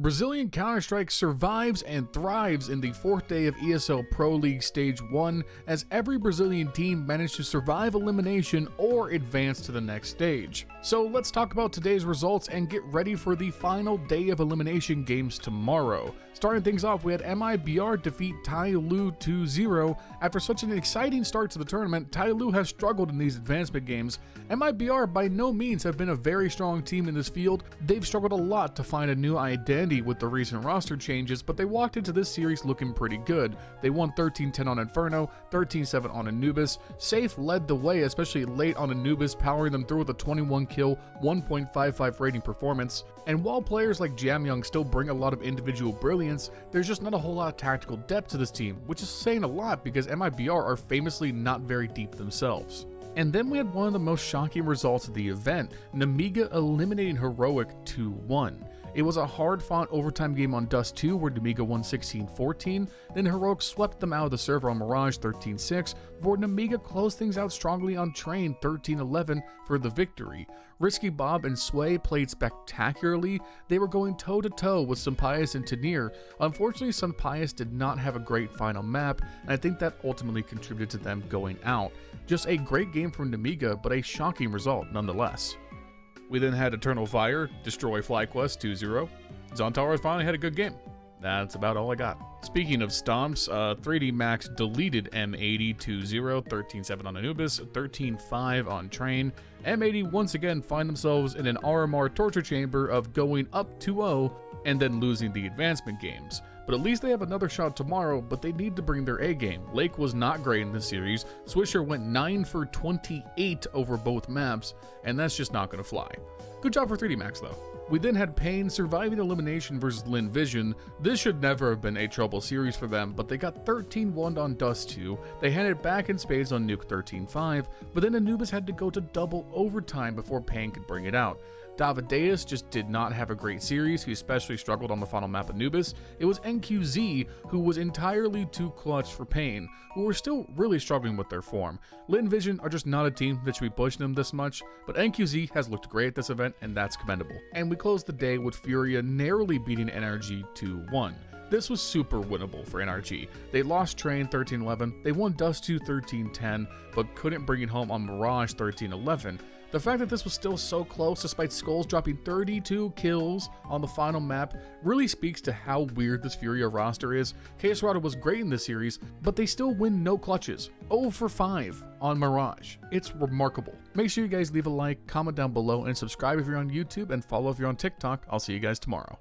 Brazilian Counter-Strike survives and thrives in the 4th day of ESL Pro League Stage 1 as every Brazilian team managed to survive elimination or advance to the next stage. So let's talk about today's results and get ready for the final day of elimination games tomorrow. Starting things off, we had MIBR defeat Tyloo 2-0. After such an exciting start to the tournament, Tyloo has struggled in these advancement games. MIBR by no means have been a very strong team in this field. They've struggled a lot to find a new identity with the recent roster changes, but they walked into this series looking pretty good. They won 13-10 on Inferno, 13-7 on Anubis. Safe led the way, especially late on Anubis, powering them through with a 21 kill, 1.55 rating performance. And while players like Jamyoung still bring a lot of individual brilliance, there's just not a whole lot of tactical depth to this team, which is saying a lot because MIBR are famously not very deep themselves. And then we had one of the most shocking results of the event, Namiga eliminating Heroic 2-1. It was a hard-fought overtime game on Dust 2 where Namiga won 16-14, then Heroic swept them out of the server on Mirage 13-6, before Namiga closed things out strongly on Train 13-11 for the victory. Risky Bob and Sway played spectacularly. They were going toe-to-toe with Sampayas and Tanir. Unfortunately, Sampayas did not have a great final map, and I think that ultimately contributed to them going out. Just a great game from Namiga, but a shocking result nonetheless. We then had Eternal Fire destroy FlyQuest 2-0. Zontaros finally had a good game. That's about all I got. Speaking of stomps, 3D Max deleted M80 2-0, 13-7 on Anubis, 13-5 on Train. M80 once again find themselves in an RMR torture chamber of going up 2-0 and then losing the advancement games. But at least they have another shot tomorrow, but they need to bring their A game. Lake was not great in this series. Swisher went 9 for 28 over both maps, and that's just not going to fly. Good job for 3D Max though. We then had Pain surviving elimination versus Lin Vision. This should never have been a trouble series for them, but they got 13-1 on Dust 2. They had it back in spades on Nuke 13-5, but then Anubis had to go to double overtime before Pain could bring it out. Davideus just did not have a great series. He especially struggled on the final map Anubis. It was NQZ who was entirely too clutch for Pain, who were still really struggling with their form. Lin Vision are just not a team that should be pushing them this much, but NQZ has looked great at this event, and that's commendable. And we closed the day with Furia narrowly beating NRG 2-1. This was super winnable for NRG. They lost Train 13-11, they won Dust 2 13-10, but couldn't bring it home on Mirage 13-11. The fact that this was still so close despite Skulls dropping 32 kills on the final map really speaks to how weird this Furia roster is. KSRada was great in this series, but they still win no clutches. 0 for 5 on Mirage. It's remarkable. Make sure you guys leave a like, comment down below, and subscribe if you're on YouTube, and follow if you're on TikTok. I'll see you guys tomorrow.